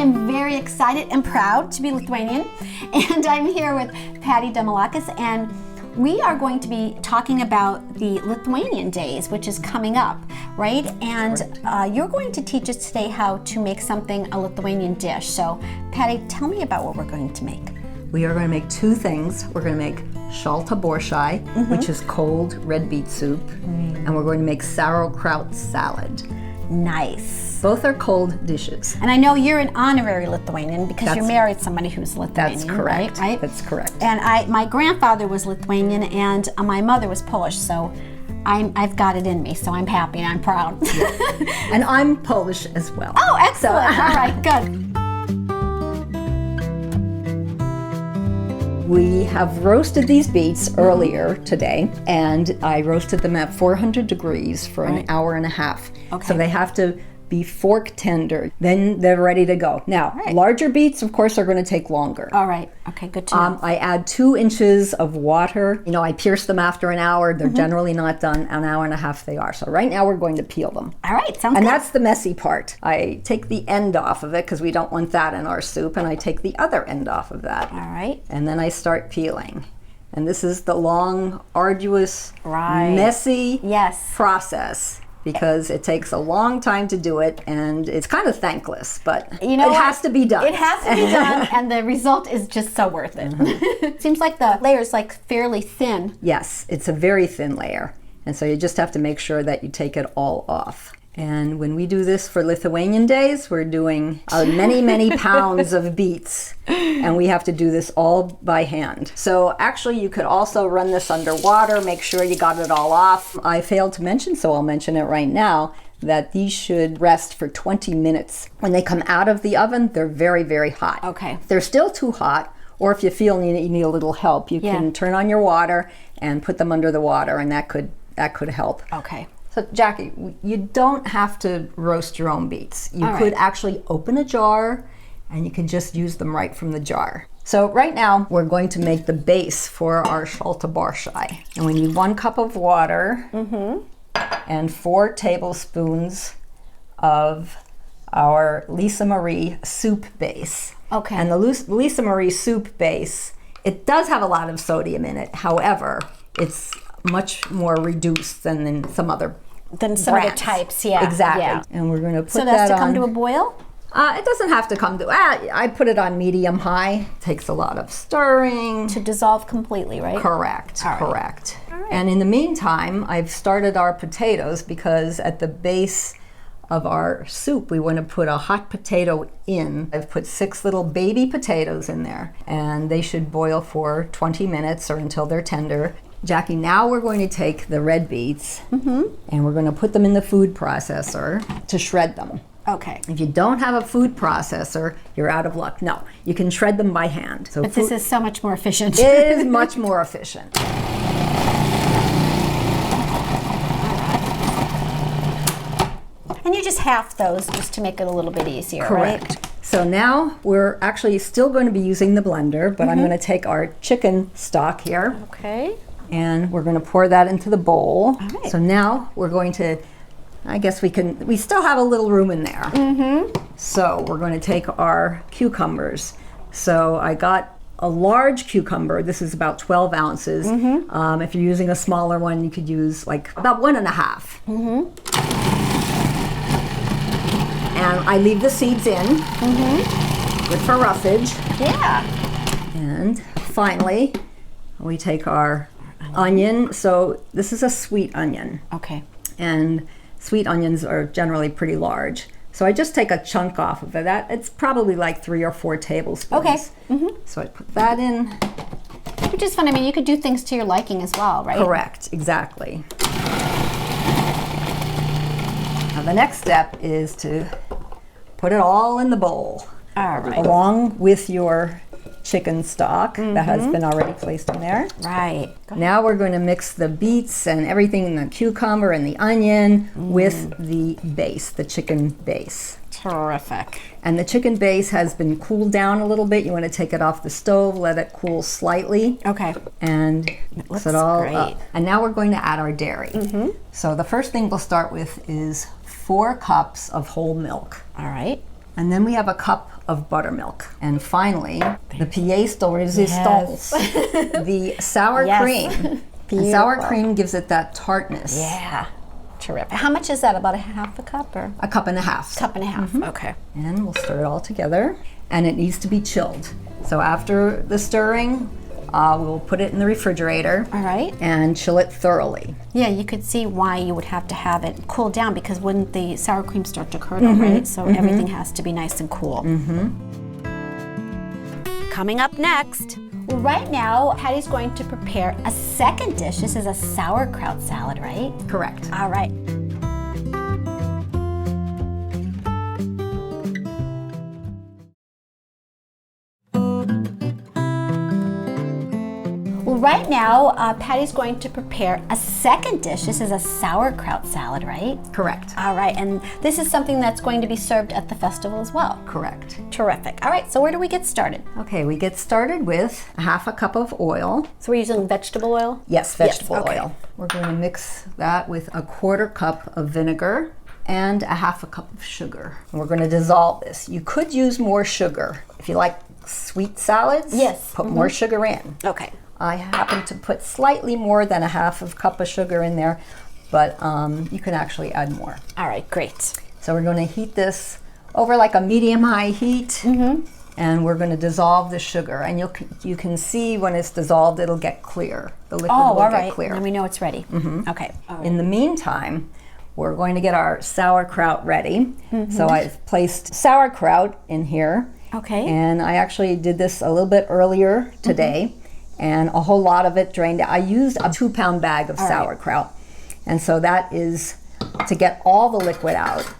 am very excited and proud to be Lithuanian, and I'm here with Patty Demalakis, and we are going to be talking about the Lithuanian Days, which is coming up, right? And you're going to teach us today how to make a Lithuanian dish. So, Patty, tell me about what we're going to make. We are going to make two things. We're going to make šalta boršai, which is cold red beet soup, and we're going to make sauerkraut salad. Nice. Both are cold dishes. And I know you're an honorary Lithuanian because you're married to somebody who's Lithuanian. That's correct. Right? That's correct. And my grandfather was Lithuanian and my mother was Polish, so I've got it in me, so I'm happy and I'm proud. Yes. And I'm Polish as well. Oh, excellent. All right, good. We have roasted these beets earlier today, and I roasted them at 400 degrees for an hour and a half. Okay. So they have to be fork tender. Then they're ready to go. Now, larger beets, of course, are going to take longer. All right. Okay, good to know. I add 2 inches of water. You know, I pierce them after an hour. They're generally not done. An hour and a half they are. So right now we're going to peel them. All right, sounds good. And that's the messy part. I take the end off of it because we don't want that in our soup, and I take the other end off of that. All right. And then I start peeling. And this is the long, arduous, messy process, because it takes a long time to do it, and it's kind of thankless, but it has to be done. It has to be done, and the result is just so worth it. It seems like the layer's like fairly thin. Yes, it's a very thin layer, and so you just have to make sure that you take it all off. And when we do this for Lithuanian Days, we're doing many, many pounds of beets, and we have to do this all by hand. So actually you could also run this under water, make sure you got it all off. I failed to mention, so I'll mention it right now, that these should rest for 20 minutes. When they come out of the oven, they're very, very hot. Okay. If they're still too hot, or if you feel you need a little help, you can turn on your water and put them under the water, and that could help. Okay. So Jackie, you don't have to roast your own beets. You could actually open a jar and you can just use them right from the jar. So right now we're going to make the base for our šalta boršai. And we need 1 cup of water and 4 tablespoons of our Lisa Marie soup base. Okay. And the Lisa Marie soup base, it does have a lot of sodium in it. However, it's much more reduced than in some other other types, Exactly. Yeah. And we're going to put that on. So that that's to come on. to a boil? It doesn't have to come to, I put it on medium-high. Takes a lot of stirring. To dissolve completely, right? Correct, correct. All right. And in the meantime, I've started our potatoes because at the base of our soup, we want to put a hot potato in. I've put 6 little baby potatoes in there, and they should boil for 20 minutes or until they're tender. Jackie, now we're going to take the red beets and we're going to put them in the food processor to shred them. Okay. If you don't have a food processor, you're out of luck. No, you can shred them by hand. So but this is so much more efficient. It is much more efficient. And you just half those just to make it a little bit easier, Correct. Right? So now we're actually still going to be using the blender, but I'm going to take our chicken stock here. Okay. And we're going to pour that into the bowl. All right. So now we're going to, I guess we still have a little room in there. So we're going to take our cucumbers. So I got a large cucumber. This is about 12 ounces. If you're using a smaller one, you could use like about 1.5. And I leave the seeds in. Good for roughage. Yeah. And finally, we take our onion. So this is a sweet onion. Okay. And sweet onions are generally pretty large. So I just take a chunk off of it. It's probably like 3 or 4 tablespoons. Okay. So I put that in. Which is fun. I mean, you could do things to your liking as well, right? Correct, exactly. Now the next step is to put it all in the bowl. All right. Along with your chicken stock that has been already placed in there. Right. Now we're going to mix the beets and everything, the cucumber and the onion with the base, the chicken base. Terrific. And the chicken base has been cooled down a little bit. You want to take it off the stove, let it cool slightly. Okay. And mix it all great. up. And now we're going to add our dairy. So the first thing we'll start with is 4 cups of whole milk. All right. And then we have a cup of buttermilk. And finally, the pièce de résistance, the sour cream. The sour cream gives it that tartness. Yeah, terrific. How much is that? About a half a cup or? A cup and a half. Cup and a half, okay. And we'll stir it all together. And it needs to be chilled. So after the stirring, we'll put it in the refrigerator. All right. And chill it thoroughly. Yeah, you could see why you would have to have it cool down, because when the sour cream start to curdle, right? So everything has to be nice and cool. Coming up next. Well, right now, Patty's going to prepare a second dish. This is a sauerkraut salad, right? Correct. All right. Well, right now, Patty's going to prepare a second dish. This is a sauerkraut salad, right? Correct. All right, and this is something that's going to be served at the festival as well. Correct. Terrific. All right, so where do we get started? Okay, we get started with a half a cup of oil. So we're using vegetable oil? Yes, vegetable okay. oil. We're going to mix that with a quarter cup of vinegar and a half a cup of sugar. And we're going to dissolve this. You could use more sugar. If you like sweet salads, yes, put more sugar in. Okay. I happen to put slightly more than a half of cup of sugar in there, but you can actually add more. All right, great. So we're going to heat this over like a medium-high heat, and we're going to dissolve the sugar. And you can see when it's dissolved, it'll get clear. The liquid will get clear. Then we know it's ready. Okay. All right. In the meantime, we're going to get our sauerkraut ready. So I've placed sauerkraut in here. Okay. And I actually did this a little bit earlier today, and a whole lot of it drained out. I used a 2-pound bag of sauerkraut. And so that is to get all the liquid out.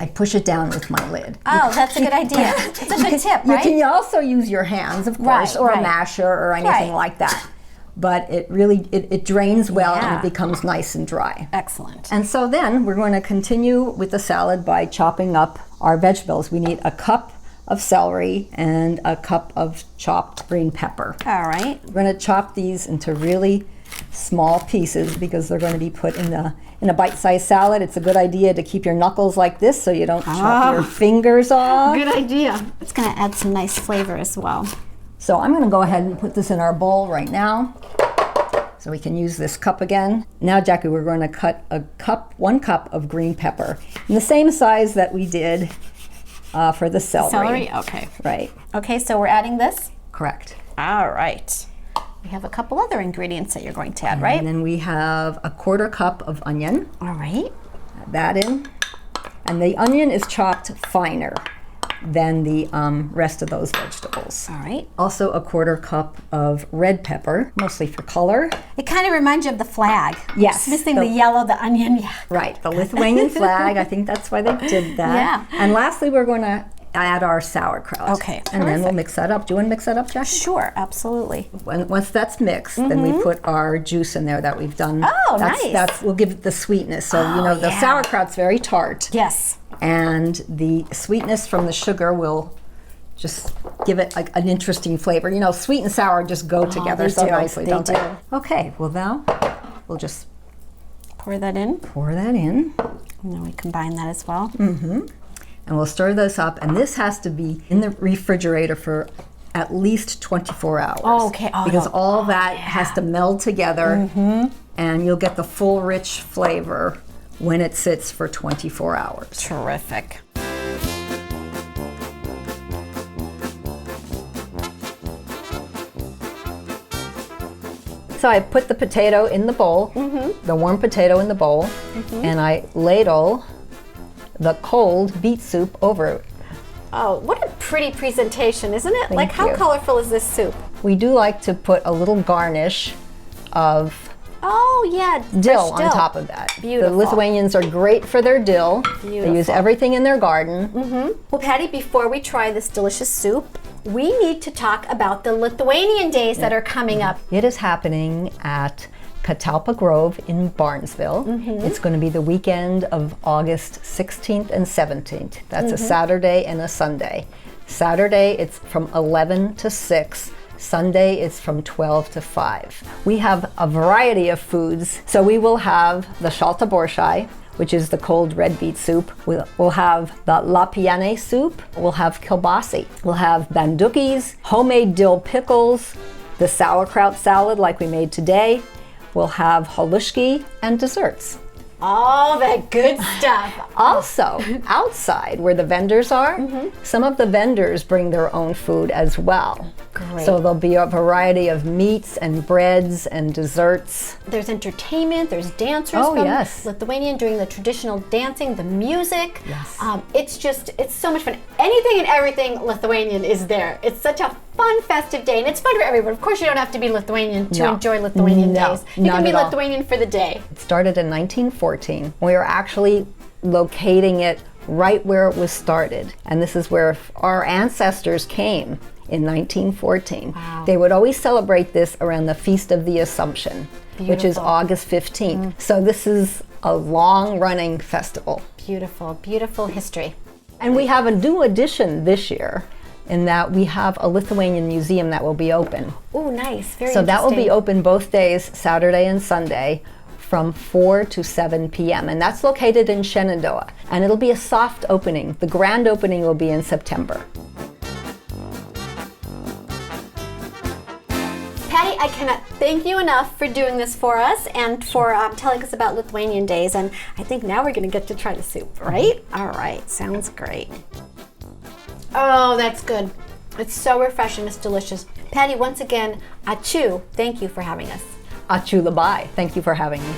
I push it down with my lid. Oh, that's a good idea. It's a good tip, right? You can also use your hands, of course, or a masher or anything like that. But it really, it drains well and it becomes nice and dry. Excellent. And so then we're going to continue with the salad by chopping up our vegetables. We need a cup of celery and a cup of chopped green pepper. All right. We're going to chop these into really small pieces because they're going to be put in a bite-sized salad. It's a good idea to keep your knuckles like this so you don't chop your fingers off. Good idea. It's going to add some nice flavor as well. So I'm going to go ahead and put this in our bowl right now so we can use this cup again. Now, Jackie, we're going to cut 1 cup of green pepper in the same size that we did for the celery. Celery? Okay. Right. Okay, so we're adding this? Correct. All right. We have a couple other ingredients that you're going to add, right? And then we have a quarter cup of onion. All right. Add that in. And the onion is chopped finer than the rest of those vegetables. All right. Also a quarter cup of red pepper, mostly for color. It kind of reminds you of the flag. Yes. Just missing the yellow, the onion. Yeah. Right, the Lithuanian flag. I think that's why they did that. Yeah. And lastly, we're going to add our sauerkraut. Okay. And then we'll mix that up. Do you want to mix that up, Jackie? Sure, absolutely. Once that's mixed, then we put our juice in there that we've done. Oh, nice. We'll give it the sweetness. So, the sauerkraut's very tart. Yes. And the sweetness from the sugar will just give it an interesting flavor. Sweet and sour just go together so nicely, don't they? Okay, well now we'll just pour that in. Pour that in. And then we combine that as well. And we'll stir this up, and this has to be in the refrigerator for at least 24 hours. Oh, okay. Because all that has to meld together, and you'll get the full rich flavor when it sits for 24 hours. Terrific. So I put the potato in the bowl, the warm potato in the bowl, and I ladle the cold beet soup over it. Oh, what a pretty presentation, isn't it? Thank How you. colorful is this soup? We do like to put a little garnish of dill on top of that. Beautiful. The Lithuanians are great for their dill. They use everything in their garden. Well, Patty, before we try this delicious soup, we need to talk about the Lithuanian days that are coming up. It is happening at Catalpa Grove in Barnesville. It's going to be the weekend of August 16th and 17th. That's a Saturday and a Sunday. Saturday, it's from 11 to 6. Sunday, it's from 12 to 5. We have a variety of foods. So we will have the Shalta Borshai. which is the cold red beet soup. We'll have the lapiane soup. We'll have kielbasi. We'll have bandukis, homemade dill pickles, the sauerkraut salad like we made today. We'll have halushki and desserts. All that good stuff. Also, outside where the vendors are, some of the vendors bring their own food as well. Great. So there'll be a variety of meats and breads and desserts. There's entertainment, there's dancers Oh, from yes. Lithuanian doing the traditional dancing, the music. Yes. It's so much fun. Anything and everything Lithuanian is there. It's such a fun, festive day, and it's fun for everyone. Of course, you don't have to be Lithuanian to enjoy Lithuanian days. You can be Lithuanian for the day. It started in 1914. We are actually locating it right where it was started. And this is where our ancestors came in 1914. Wow. They would always celebrate this around the Feast of the Assumption, which is Beautiful. August 15th. So this is a long-running festival. Beautiful, beautiful history. And we have a new addition this year in that we have a Lithuanian museum that will be open. Oh, nice. Very So that will be interesting. open both days, Saturday and Sunday, from 4 to 7 p.m. And that's located in Shenandoah. And it'll be a soft opening. The grand opening will be in September. Patty, I cannot thank you enough for doing this for us and for telling us about Lithuanian days. And I think now we're going to get to try the soup, right? All right, sounds great. Oh, that's good. It's so refreshing. It's delicious. Patty, once again, ačiū. Thank you for having us. Ačiū labai. Thank you for having me.